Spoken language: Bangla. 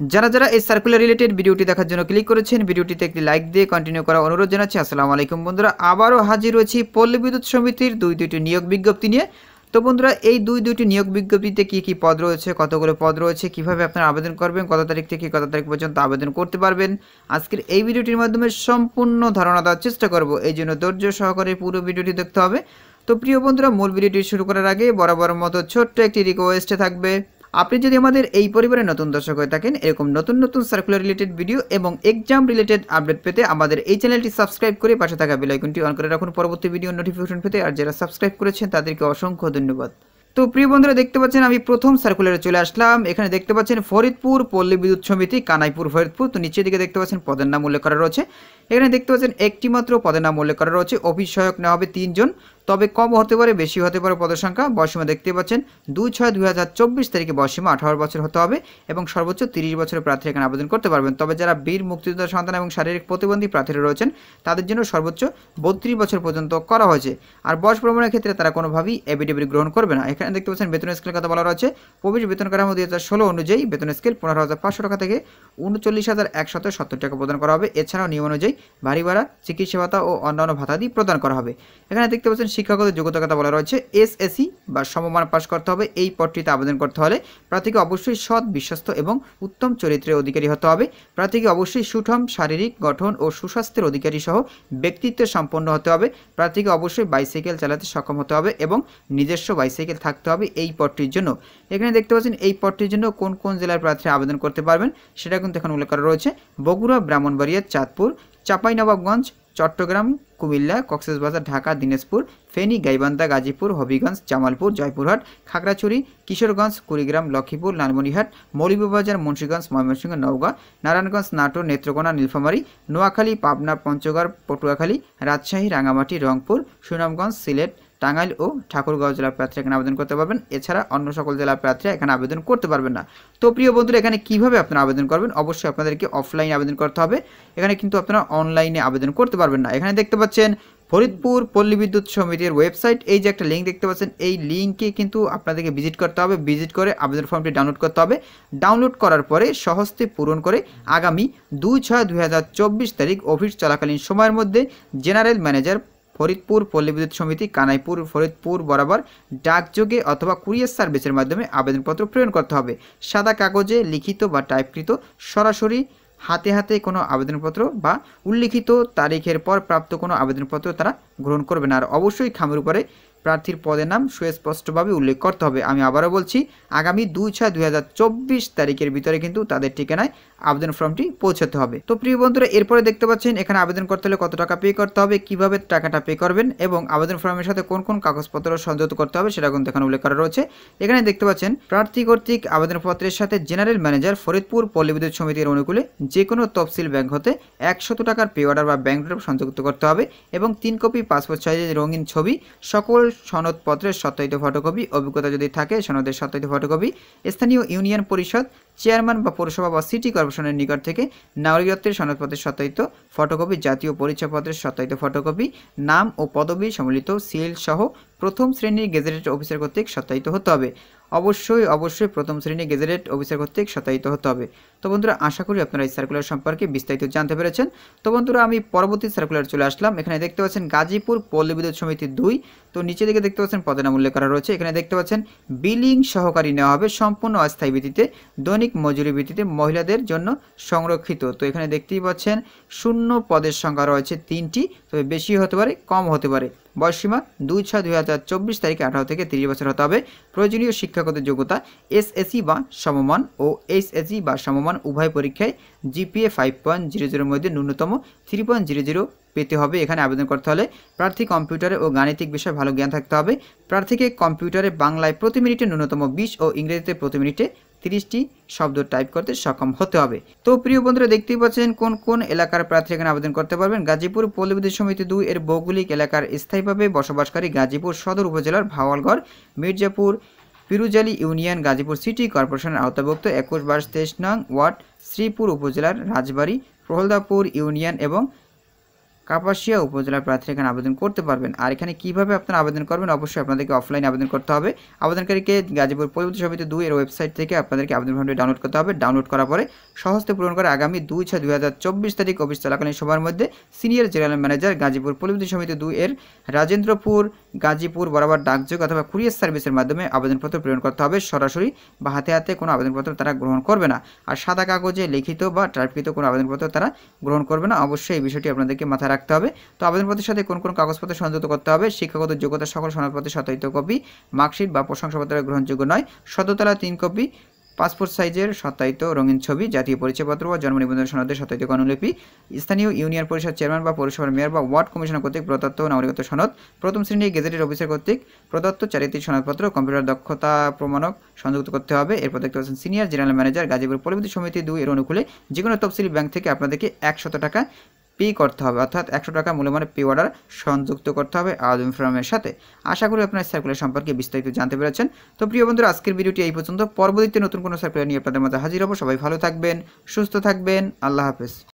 যারা যারা এই সার্কুলার রিলেটেড ভিডিওটি দেখার জন্য ক্লিক করেছেন, ভিডিওটিতে একটি লাইক দিয়ে কন্টিনিউ করার অনুরোধ জানাচ্ছি। আসসালামু আলাইকুম বন্ধুরা, আবারও হাজির হয়েছি পল্লী বিদ্যুৎ সমিতির দুইটি নিয়োগ বিজ্ঞপ্তি নিয়ে। তো বন্ধুরা, এই দুইটি নিয়োগ বিজ্ঞপ্তিতে কি পদ রয়েছে, কতগুলো পদ রয়েছে, কিভাবে আপনারা আবেদন করবেন, কত তারিখ থেকে কত তারিখ পর্যন্ত আবেদন করতে পারবেন, আজকের এই ভিডিওটির মাধ্যমে সম্পূর্ণ ধারণা দেওয়ার চেষ্টা করব। এই জন্য ধৈর্য সহকারে পুরো ভিডিওটি দেখতে হবে। তো প্রিয় বন্ধুরা, মূল ভিডিওটি শুরু করার আগে বরাবর মতো ছোট্ট একটি রিকোয়েস্টে থাকবে, আপনি যদি আমাদের এই পরিবারের নতুন দর্শক হয়ে থাকেন, এরকম নতুন নতুন সার্কুলার রিলেটেড ভিডিও এবং এক্সাম রিলেটেড আপডেট পেতে আমাদের এই চ্যানেলটি সাবস্ক্রাইব করে পাশে থাকা বেল আইকনটি অন করে রাখুন পরবর্তী ভিডিও নোটিফিকেশন পেতে। আর যারা সাবস্ক্রাইব করেছেন তাদেরকে অসংখ্য ধন্যবাদ। তো প্রিয় বন্ধুরা, দেখতে পাচ্ছেন আমি প্রথম সার্কুলারে চলে আসলাম। এখানে দেখতে পাচ্ছেন ফরিদপুর পল্লী বিদ্যুৎ সমিতি, কানাইপুর, ফরিদপুর। তো নিচের দিকে দেখতে পাচ্ছেন পদের নাম উল্লেখ করা রয়েছে। এখানে দেখতে পাচ্ছেন একটি মাত্র পদের নাম উল্লেখ করা রয়েছে। অফিস সহায়ক নেওয়া হবে 3 জন, তবে কম হতে পারে বেশি হতে পারে পদের সংখ্যা। বয়সীমা দেখতে পাচ্ছেন 2/6/2024 তারিখে বয়সীমা 18 বছর হতে হবে এবং সর্বোচ্চ 30 বছরের প্রার্থী এখানে আবেদন করতে পারবেন। তবে যারা বীর মুক্তিযোদ্ধা সন্তান এবং শারীরিক প্রতিবন্ধী প্রার্থীরা রয়েছেন তাদের জন্য সর্বোচ্চ 32 বছর পর্যন্ত করা হয়েছে। আর বয়স প্রমাণের ক্ষেত্রে তারা কোনোভাবেই এফিডেভিট গ্রহণ করবে না। এখানে দেখতে পাচ্ছেন বেতন স্কেলের কথা বলা রয়েছে। প্রবেশ বেতন কাঠামো 2016 অনুযায়ী বেতন স্কেল 15,500 টাকা থেকে 39,170 টাকা প্রদান করা হবে। এছাড়াও নিয়ম অনুযায়ী বাড়ি ভাড়া, চিকিৎসা ভাতা ও অন্যান্য ভাতাদি প্রদান করা হবে। এখানে দেখতে পাচ্ছেন শিক্ষাগত যোগ্যতার কথা বলা রয়েছে। এসএসসি বা সমমান পাশ করতে হবে। এই পদটিতে আবেদন করতে হলে প্রার্থীকে অবশ্যই সৎ, বিশ্বস্ত এবং উত্তম চরিত্রের অধিকারী হতে হবে। প্রার্থীকে অবশ্যই সুঠাম শারীরিক গঠন ও সুস্বাস্থ্যের অধিকারী সহ ব্যক্তিত্ব সম্পন্ন হতে হবে। প্রার্থীকে অবশ্যই বাইসাইকেল চালাতে সক্ষম হতে হবে এবং নিজস্ব বাইসাইকেল থাকতে হবে এই পদটির জন্য। এখানে দেখতে পাচ্ছেন এই পদটির জন্য কোন কোন জেলার প্রার্থীরা আবেদন করতে পারবেন সেটা কিন্তু এখন উল্লেখ করা রয়েছে। বগুড়া, ব্রাহ্মণবাড়িয়া, চাঁদপুর, চাঁপাইনবাবগঞ্জ, চট্টগ্রাম, কুমিল্লা, কক্সবাজার, ঢাকা, দিনাজপুর, ফেনী, গাইবান্ধা, গাজীপুর, হবিগঞ্জ, জামালপুর, জয়পুরহাট, খাগড়াছড়ি, কিশোরগঞ্জ, কুড়িগ্রাম, লক্ষ্মীপুর, লালমনিরহাট, মৌলভীবাজার, মুন্সিগঞ্জ, ময়মনসিংহ, নওগাঁ, নারায়ণগঞ্জ, নাটোর, নেত্রকোনা, নীলফামারী, নোয়াখালী, পাবনা, পঞ্চগড়, পটুয়াখালী, রাজশাহী, রাঙামাটি, রংপুর, সুনামগঞ্জ, সিলেট, টাঙ্গাইল ও ঠাকুরগাঁও জেলার প্রার্থীরা এখানে আবেদন করতে পারবেন। এছাড়া অন্য সকল জেলার প্রার্থীরা এখানে আবেদন করতে পারবেন না। তো প্রিয় বন্ধুরা, এখানে কিভাবে আপনারা আবেদন করবেন? অবশ্যই আপনাদেরকে অফলাইনে আবেদন করতে হবে। এখানে কিন্তু আপনারা অনলাইনে আবেদন করতে পারবেন না। এখানে দেখতে পাচ্ছেন ফরিদপুর পল্লী বিদ্যুৎ সমিতির ওয়েবসাইট, এই যে একটা লিঙ্ক দেখতে পাচ্ছেন, এই লিঙ্কে কিন্তু আপনাদেরকে ভিজিট করতে হবে। ভিজিট করে আবেদন ফর্মটি ডাউনলোড করতে হবে। ডাউনলোড করার পরে সহজে পূরণ করে আগামী 2/6/2024 তারিখ অফিস চলাকালীন সময়ের মধ্যে জেনারেল ম্যানেজার, ফরিদপুর পল্লী বিদ্যুৎ সমিতি, কানাইপুর, ফরিদপুর বরাবর ডাকযোগে অথবা কুরিয়ার সার্ভিসের মাধ্যমে আবেদনপত্র প্রেরণ করতে হবে। সাদা কাগজে লিখিত বা টাইপকৃত, সরাসরি হাতে হাতে কোনো আবেদনপত্র বা উল্লিখিত তারিখের পর প্রাপ্ত কোনো আবেদনপত্র তারা গ্রহণ করবে না। আর অবশ্যই খামের উপরে প্রার্থীর পদের নাম সুস্পষ্টভাবে উল্লেখ করতে হবে। আমি আবারও বলছি, আগামী 2/6/2024 তারিখের ভিতরে কিন্তু তাদের ঠিকানায় আবেদন ফর্মটি পৌঁছাতে হবে। তো প্রিয় বন্ধুরা, এরপরে দেখতে পাচ্ছেন এখানে আবেদন করতে হলে কত টাকা পে করতে হবে, কিভাবে টাকাটা পে করবেন এবং আবেদন ফর্মের সাথে কোন কোন কাগজপত্র সংযুক্ত করতে হবে সেটা কিন্তু এখানে উল্লেখ করা রয়েছে। এখানে দেখতে পাচ্ছেন প্রার্থী কর্তৃক আবেদনপত্রের সাথে জেনারেল ম্যানেজার, ফরিদপুর পল্লী বিদ্যুৎ সমিতির অনুকূলে যে কোনো তফসিল ব্যাংক হতে 100 টাকার পে অর্ডার বা ব্যাংক ড্রাফট সংযুক্ত করতে হবে এবং 3 কপি পাসপোর্ট সাইজের রঙিন ছবি, সকল সনদপত্রের সত্যায়িত ফটোকপি, অভিজ্ঞতা যদি থাকে সনদের সত্যায়িত ফটোকপি, স্থানীয় ইউনিয়ন পরিষদ, চেয়ারম্যান বা পৌরসভা বা সিটি কর্পোরেশনের নিকট থেকে নাগরিকত্বের সনদপত্রের সত্যায়িত ফটোকপি, জাতীয় পরিচয়পত্রের সত্যায়িত ফটোকপি, নাম ও পদবি সম্মিলিত সিল সহ প্রথম শ্রেণীর গেজেটেড অফিসার কর্তৃক সত্যায়িত হতে হবে। অবশ্যই প্রথম শ্রেণী গেজেটেড অফিসার কর্তৃক সত্যায়িত হতে হবে। তো বন্ধুরা, আশা করি আপনারা এই সার্কুলার সম্পর্কে বিস্তারিত জানতে পেরেছেন। তো বন্ধুরা, আমি পরবর্তী সার্কুলার চলে আসলাম। এখানে দেখতে পাচ্ছেন গাজীপুর পল্লী বিদ্যুৎ সমিতি 2। তো নিচে দিকে দেখতে পাচ্ছেন পদের নাম উল্লেখ করা রয়েছে। এখানে দেখতে পাচ্ছেন বিলিং সহকারী নেওয়া হবে সম্পূর্ণ অস্থায়ী ভিত্তিতে, দৈনিক মজুরি ভিত্তিতে, মহিলাদের জন্য সংরক্ষিত। তো এখানে দেখতেই পাচ্ছেন শূন্য পদের সংখ্যা রয়েছে 3টি, তবে বেশি হতে পারে, কম হতে পারে। বয়সীমা 2/6/2024 তারিখে 18 থেকে 30 বছর হতে হবে। প্রয়োজনীয় শিক্ষাগত যোগ্যতা এসএসসি বা সমমান ও এইচএসসি বা সমমান উভয় পরীক্ষায় জিপিএ 5.00 মধ্যে ন্যূনতম 3.00 পেতে হবে। এখানে আবেদন করতে হলে প্রার্থী কম্পিউটারে ও গাণিতিক বিষয়ে ভালো জ্ঞান থাকতে হবে। প্রার্থীকে কম্পিউটারে বাংলায় প্রতি মিনিটে ন্যূনতম 20 ও ইংরেজিতে প্রতি মিনিটে 30টি শব্দ টাইপ করতে সক্ষম হতে হবে। তো প্রিয় বন্ধুরা, দেখতেই পাচ্ছেন কোন কোন এলাকার প্রার্থী এখানে আবেদন করতে পারবেন। গাজীপুর পল্লী বিদ্যুৎ সমিতি 2 এর ভৌগোলিক এলাকার স্থায়ীভাবে বসবাসকারী গাজীপুর সদর উপজেলার ভাওয়ালগড়, মির্জাপুর, পিরুজালি ইউনিয়ন, গাজীপুর সিটি কর্পোরেশনের আওতাভুক্ত 21-22 নং ওয়ার্ড, শ্রীপুর উপজেলার রাজবাড়ী, প্রহলদাপুর ইউনিয়ন এবং কাপাসিয়া উপজেলার প্রার্থীরা এখানে আবেদন করতে পারবেন। আর এখানে কীভাবে আপনারা আবেদন করবেন, অবশ্যই আপনাদেরকে অফলাইনে আবেদন করতে হবে। আবেদনকারীকে গাজীপুর পল্লী সমিতি 2 এর ওয়েবসাইট থেকে আপনাদেরকে আবেদন ফর্মটি ডাউনলোড করতে হবে। ডাউনলোড করার পরে সহজতে পূরণ করে আগামী 2/6/2024 তারিখ অফিস চলাকালীন সময়ের মধ্যে সিনিয়র জেনারেল ম্যানেজার গাজীপুর পল্লী সমিতি 2 এর রাজেন্দ্রপুর গাজীপুর বরাবর ডাকযোগ অথবা কুরিয়ার সার্ভিসের মাধ্যমে আবেদনপত্র প্রেরণ করতে হবে। সরাসরি বা হাতে হাতে কোনো আবেদনপত্র তারা গ্রহণ করবে না। আর সাদা কাগজে লিখিত বা টাইপকৃত কোনো আবেদনপত্র তারা গ্রহণ করবে না। অবশ্যই এই বিষয়টি আপনাদেরকে মাথায় রাখতে হবে। তো আবেদনপত্রের সাথে কোন কাগজপত্র সংযুক্ত করতে হবে, শিক্ষাগত যোগ্যতা সকল সনদপত্রের সত্যায়িত কপি, মার্কশিট বা প্রশংসাপত্র গ্রহণযোগ্য নয়, সদ্যতলা 3 কপি, পাসপোর্ট সাইজের সত্যায়িত রঙিন ছবি, জাতীয় পরিচয়পত্র বা জন্ম নিবন্ধন সনদের সত্যায়িত অনুলিপি, স্থানীয় ইউনিয়ন পরিষদ চেয়ারম্যান বা পৌরসভার মেয়র বা ওয়ার্ড কমিশনার কর্তৃক প্রদত্ত নাগরিকত্ব সনদ, প্রথম শ্রেণী গেজেটেড অফিসার কর্তৃক প্রদত্ত চারিত্রিক সনদপত্র, কম্পিউটার দক্ষতা প্রমাণক সংযুক্ত করতে হবে। এরপর দেখতে পাচ্ছেন সিনিয়র জেনারেল ম্যানেজার গাজীপুর পল্লী সমিতি 2 এর অনুকূলে যে কোনো তফসিলি ব্যাংক থেকে আপনাদেরকে 100 টাকা পে করতে হবে, অর্থাৎ 100 টাকা মূল্যমানের পে অর্ডার সংযুক্ত করতে হবে আবেদন ফর্মের সাথে। আশা করি আপনার সার্কুলার সম্পর্কে বিস্তারিত জানতে পেরেছেন। তো প্রিয় বন্ধুরা, আজকের ভিডিওটি এই পর্যন্ত। পরবর্তীতে নতুন কোনো সার্কুলার নিয়ে আপনাদের মাঝে হাজির হব। সবাই ভালো থাকবেন, সুস্থ থাকবেন। আল্লাহ হাফেজ।